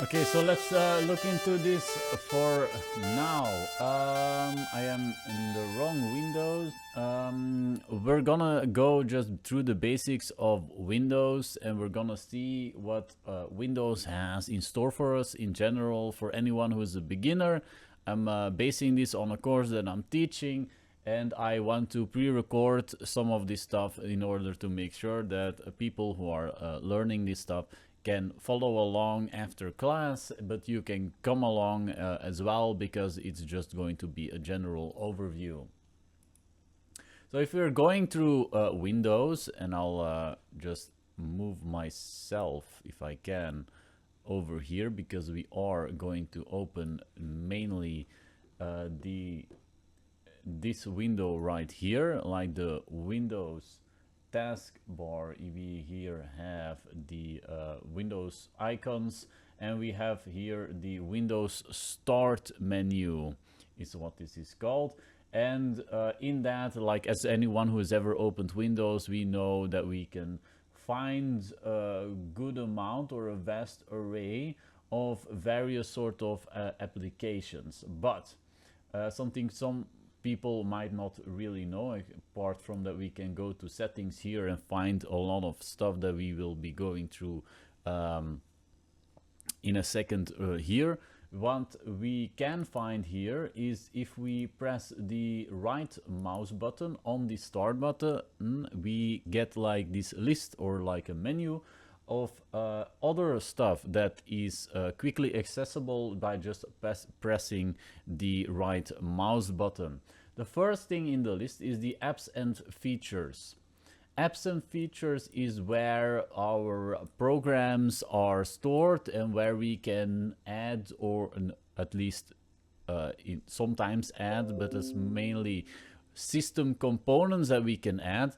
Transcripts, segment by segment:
Okay, so let's look into this for now. I am in the wrong Windows. We're gonna go just through the basics of Windows, and we're gonna see what Windows has in store for us in general for anyone who is a beginner. I'm basing this on a course that I'm teaching, and I want to pre-record some of this stuff in order to make sure that people who are learning this stuff can follow along after class, but you can come along as well, because it's just going to be a general overview. So if we're going through Windows, and I'll just move myself, if I can, over here, because we are going to open mainly this window right here, like the Windows taskbar. We here have the Windows icons, and we have here the Windows Start menu is what this is called. And in that, like as anyone who has ever opened Windows, we know that we can find a good amount or a vast array of various sort of applications. But something some people might not really know, apart from that we can go to settings here and find a lot of stuff that we will be going through in a second here. What we can find here is if we press the right mouse button on the start button, we get like this list or like a menu of other stuff that is quickly accessible by just pressing the right mouse button. The first thing in the list is the apps and features. Apps and features is where our programs are stored and where we can add, or at least sometimes add, but it's mainly system components that we can add.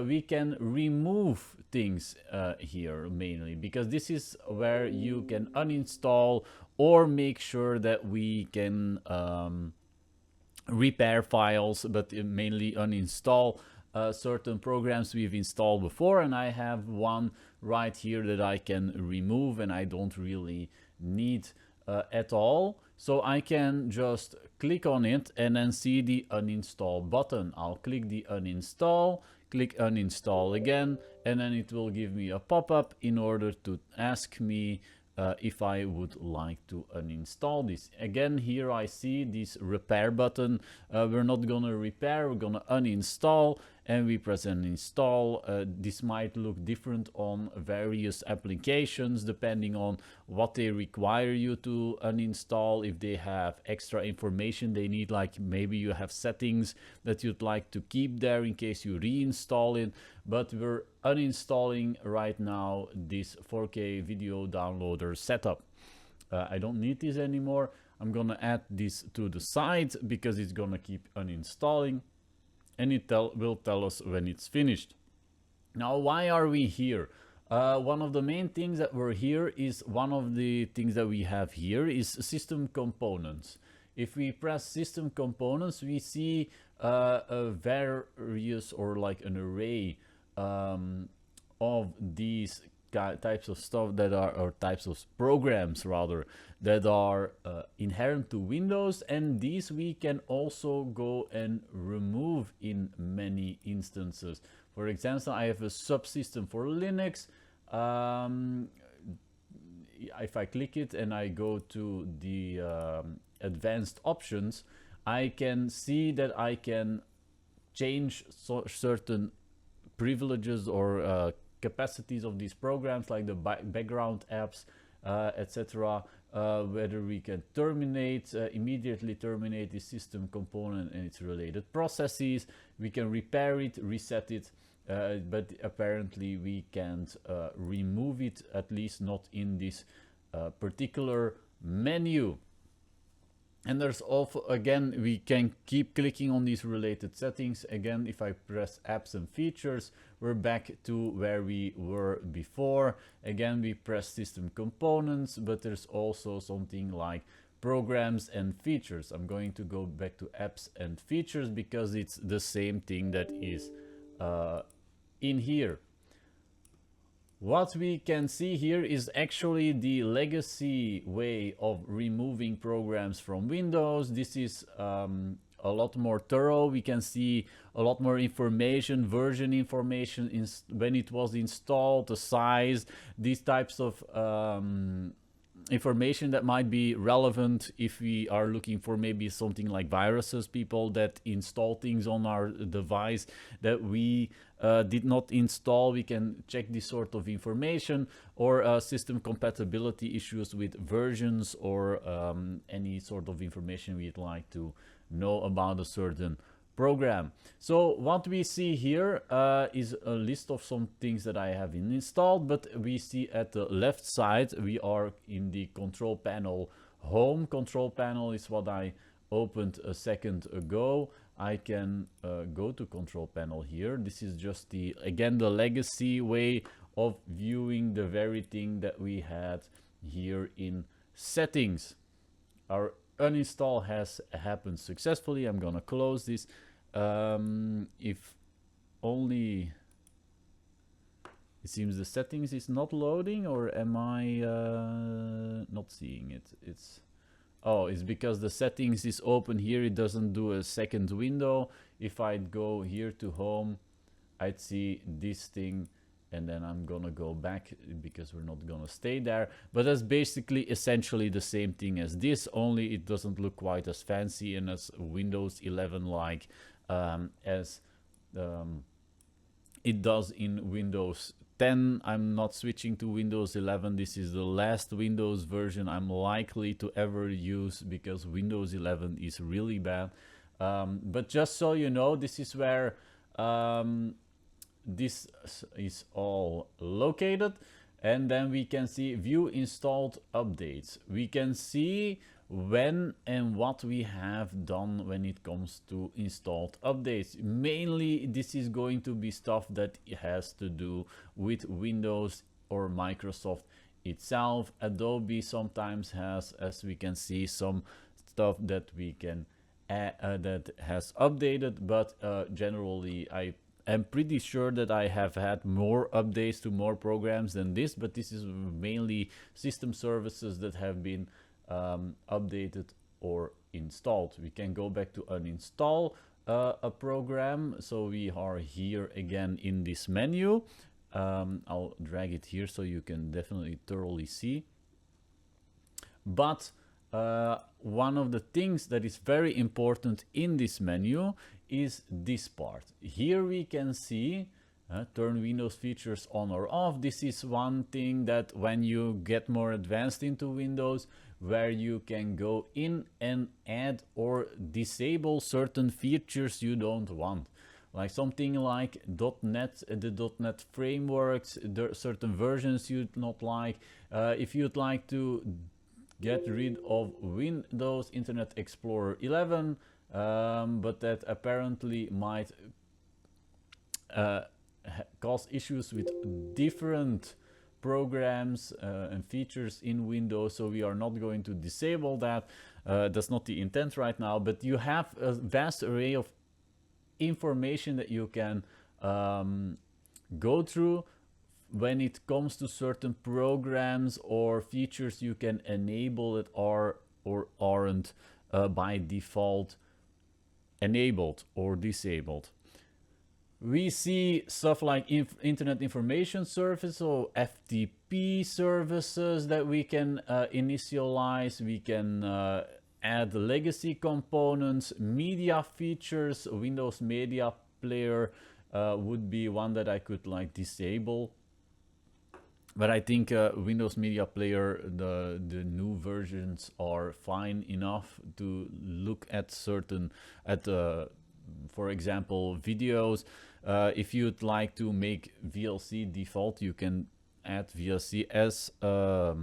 We can remove things here mainly, because this is where you can uninstall or make sure that we can repair files, but mainly uninstall certain programs we've installed before. And I have one right here that I can remove and I don't really need at all. So I can just click on it and then see the uninstall button. I'll click the uninstall, click uninstall again, and then it will give me a pop-up in order to ask me if I would like to uninstall this. Again, here I see this repair button. We're not gonna repair, we're gonna uninstall, and we press uninstall. This might look different on various applications depending on what they require you to uninstall. If they have extra information they need, like maybe you have settings that you'd like to keep there in case you reinstall it. But we're uninstalling right now this 4K video downloader setup. I don't need this anymore. I'm gonna add this to the side because it's gonna keep uninstalling, and it will tell us when it's finished. Now, why are we here? One of the main things that we're here is, one of the things that we have here is system components. If we press system components, we see a various, or like an array of these types of stuff that are, or types of programs rather, that are inherent to Windows, and these we can also go and remove in many instances. For example, I have a subsystem for Linux. If I click it and I go to the advanced options, I can see that I can change certain privileges or capacities of these programs, like the background apps, etc. Whether we can terminate, immediately terminate the system component and its related processes. We can repair it, reset it, but apparently we can't remove it, at least not in this particular menu. And there's also, again, we can keep clicking on these related settings. Again, if I press apps and features, we're back to where we were before. Again, we press system components, but there's also something like programs and features. I'm going to go back to apps and features because it's the same thing that is in here. What we can see here is actually the legacy way of removing programs from Windows. This is a lot more thorough. We can see a lot more information, version information when it was installed, the size, these types of information that might be relevant if we are looking for maybe something like viruses, people that install things on our device that we did not install. We can check this sort of information, or system compatibility issues with versions, or any sort of information we'd like to know about a certain program. So what we see here is a list of some things that I have installed, but we see at the left side we are in the control panel. Home control panel is what I opened a second ago. I can go to control panel here. This is just again the legacy way of viewing the very thing that we had here in settings. Our uninstall has happened successfully. I'm gonna close this. If only it seems the settings is not loading, or am I not seeing it? It's because the settings is open here. It doesn't do a second window. If I'd go here to home, I'd see this thing, and then I'm gonna go back because we're not gonna stay there. But that's basically essentially the same thing as this, only it doesn't look quite as fancy and as Windows 11 like as it does in Windows 10. I'm not switching to Windows 11. This is the last Windows version I'm likely to ever use because Windows 11 is really bad. But just so you know, this is where this is all located. And then we can see view installed updates. We can see when and what we have done when it comes to installed updates. Mainly this is going to be stuff that has to do with Windows or Microsoft itself. Adobe sometimes has, as we can see, some stuff that we can that has updated, but generally I'm pretty sure that I have had more updates to more programs than this, but this is mainly system services that have been updated or installed. We can go back to uninstall a program. So we are here again in this menu. I'll drag it here so you can definitely thoroughly see. But one of the things that is very important in this menu is this part. Here we can see turn Windows features on or off. This is one thing that when you get more advanced into Windows, where you can go in and add or disable certain features you don't want. Like something like .NET, the .NET frameworks, there are certain versions you'd not like. If you'd like to get rid of Windows Internet Explorer 11, but that apparently might cause issues with different programs and features in Windows, so we are not going to disable that. That's not the intent right now, but you have a vast array of information that you can go through when it comes to certain programs or features you can enable that are or aren't by default enabled or disabled. We see stuff like Internet Information Service, or FTP services that we can initialize. We can add legacy components, media features. Windows Media Player would be one that I could like disable. But I think Windows Media Player, the new versions are fine enough to look at certain, for example, videos. If you'd like to make VLC default, you can add VLC as a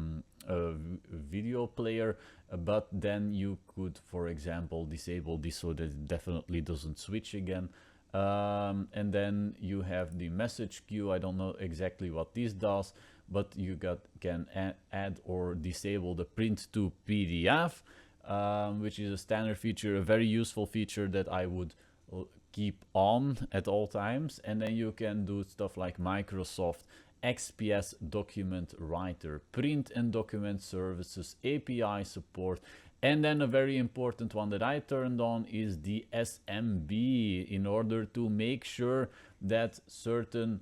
video player, but then you could, for example, disable this so that it definitely doesn't switch again. And then you have the message queue. I don't know exactly what this does, but you can add or disable the print to PDF, which is a standard feature, a very useful feature that I would keep on at all times. And then you can do stuff like Microsoft XPS document writer, print and document services, API support. And then a very important one that I turned on is the SMB, in order to make sure that certain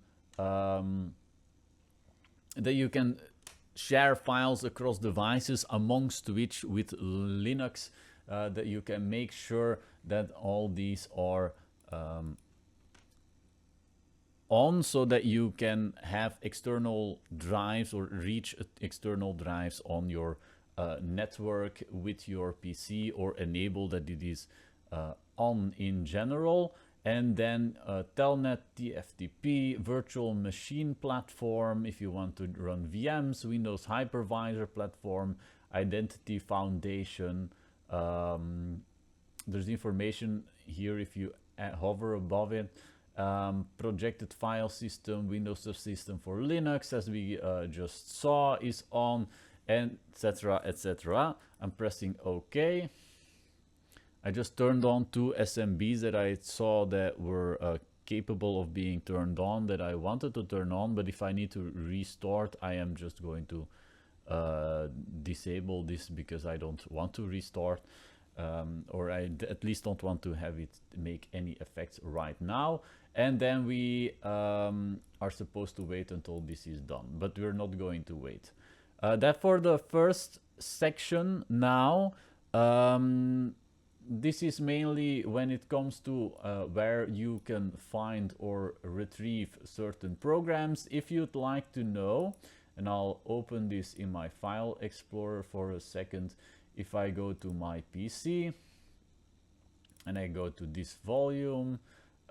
that you can share files across devices, amongst which with Linux, that you can make sure that all these are on, so that you can have external drives or reach external drives on your network with your PC, or enable that it is on in general. And then Telnet, TFTP, virtual machine platform if you want to run VMs, Windows hypervisor platform, identity foundation. There's information here if you hover above it. Projected file system, Windows subsystem for Linux, as we just saw, is on, and etc, etc. I'm pressing OK. I just turned on 2 SMBs that I saw that were capable of being turned on, that I wanted to turn on, but if I need to restart, I am just going to disable this, because I don't want to restart, or I at least don't want to have it make any effects right now. And then we are supposed to wait until this is done, but we're not going to wait. That for the first section. Now this is mainly when it comes to where you can find or retrieve certain programs. If you'd like to know, and I'll open this in my file explorer for a second. If I go to my PC and I go to this volume,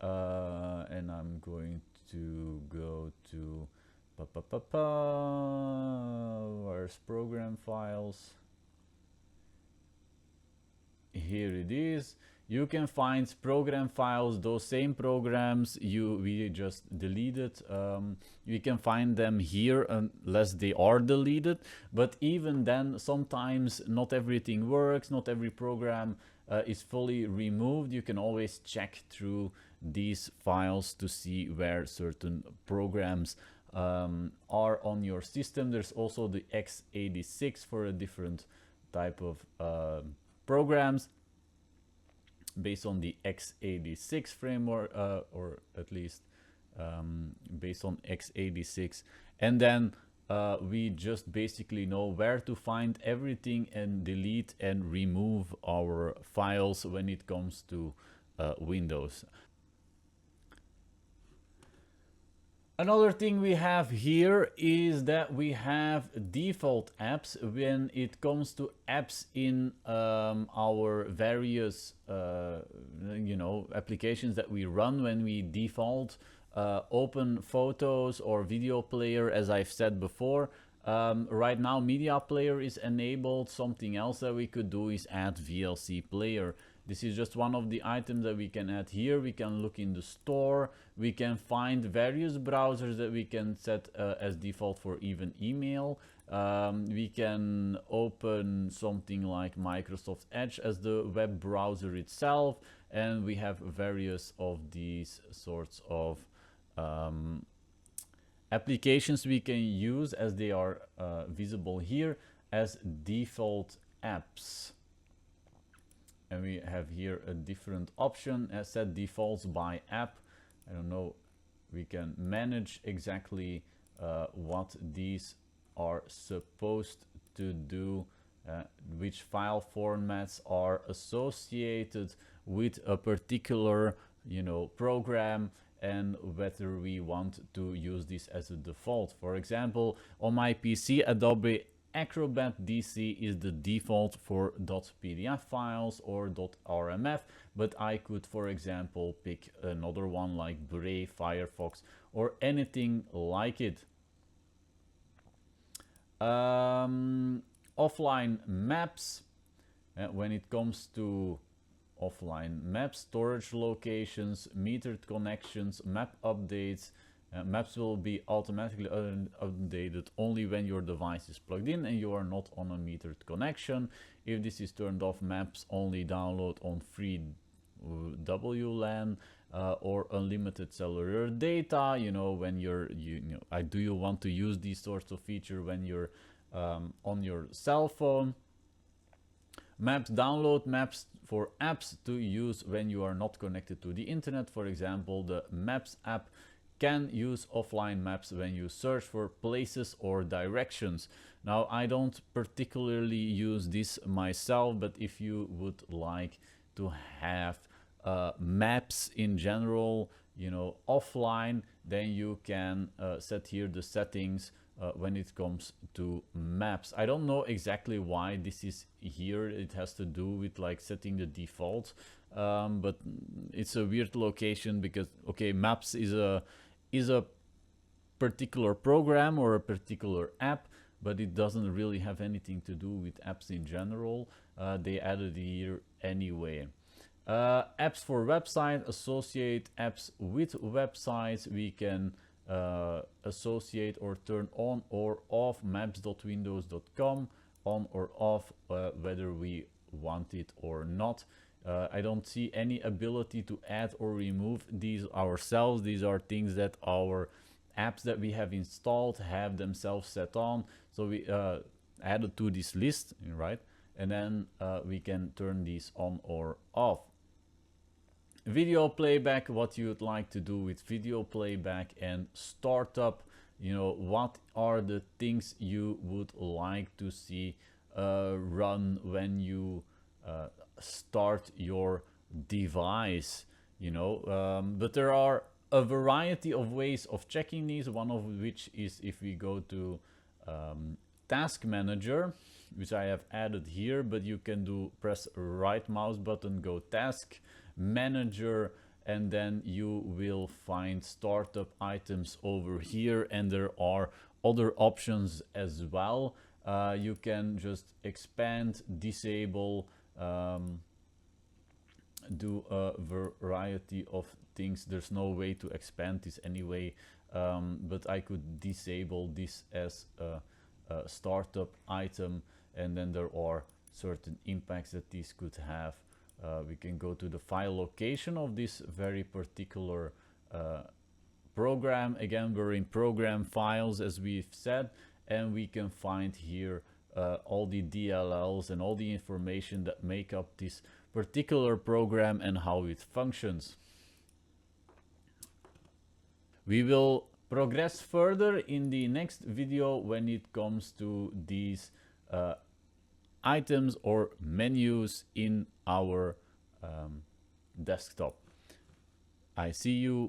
and I'm going to go to where's program files? Here it is. You can find program files, those same programs we just deleted. You can find them here unless they are deleted, but even then sometimes not everything works, not every program is fully removed. You can always check through these files to see where certain programs are on your system. There's also the x86 for a different type of programs based on the x86 framework, or at least based on x86. And then we just basically know where to find everything and delete and remove our files when it comes to Windows. Another thing we have here is that we have default apps when it comes to apps in our various applications that we run. When we default open photos or video player, as I've said before. Right now media player is enabled. Something else that we could do is add VLC player. This is just one of the items that we can add here. We can look in the store. We can find various browsers that we can set as default for even email. We can open something like Microsoft Edge as the web browser itself. And we have various of these sorts of applications we can use, as they are visible here as default apps. And we have here a different option as set defaults by app. I don't know, we can manage exactly what these are supposed to do, which file formats are associated with a particular program, and whether we want to use this as a default. For example, on my PC, Adobe Acrobat DC is the default for .pdf files or .rmf, but I could, for example, pick another one like Brave, Firefox, or anything like it. Offline maps. When it comes to offline maps, storage locations, metered connections, map updates. Maps will be automatically updated only when your device is plugged in and you are not on a metered connection. If this is turned off, maps only download on free WLAN. or unlimited cellular data. You know, when do you want to use these sorts of features when you're on your cell phone? Maps, download maps for apps to use when you are not connected to the internet. For example, the Maps app can use offline maps when you search for places or directions. Now, I don't particularly use this myself, but if you would like to have maps in general, you know, offline, then you can set here the settings when it comes to maps. I don't know exactly why this is here. It has to do with like setting the default, but it's a weird location because, okay, maps is a particular program or a particular app, but it doesn't really have anything to do with apps in general. They added it here anyway. Apps for website, associate apps with websites. We can associate or turn on or off maps.windows.com, on or off, whether we want it or not. I don't see any ability to add or remove these ourselves. These are things that our apps that we have installed have themselves set on. So we added to this list, right? And then we can turn these on or off. Video playback, what you would like to do with video playback and startup. You know, what are the things you would like to see run when you start your device, you know. But there are a variety of ways of checking these, one of which is if we go to Task Manager, which I have added here, but you can do press right mouse button, go Task Manager, and then you will find startup items over here, and there are other options as well. You can just expand, disable, do a variety of things. There's no way to expand this anyway, but I could disable this as a startup item, and then there are certain impacts that these could have. We can go to the file location of this very particular program. Again, we're in program files, as we've said, and we can find here all the DLLs and all the information that make up this particular program and how it functions. We will progress further in the next video when it comes to these items or menus in our desktop. I see you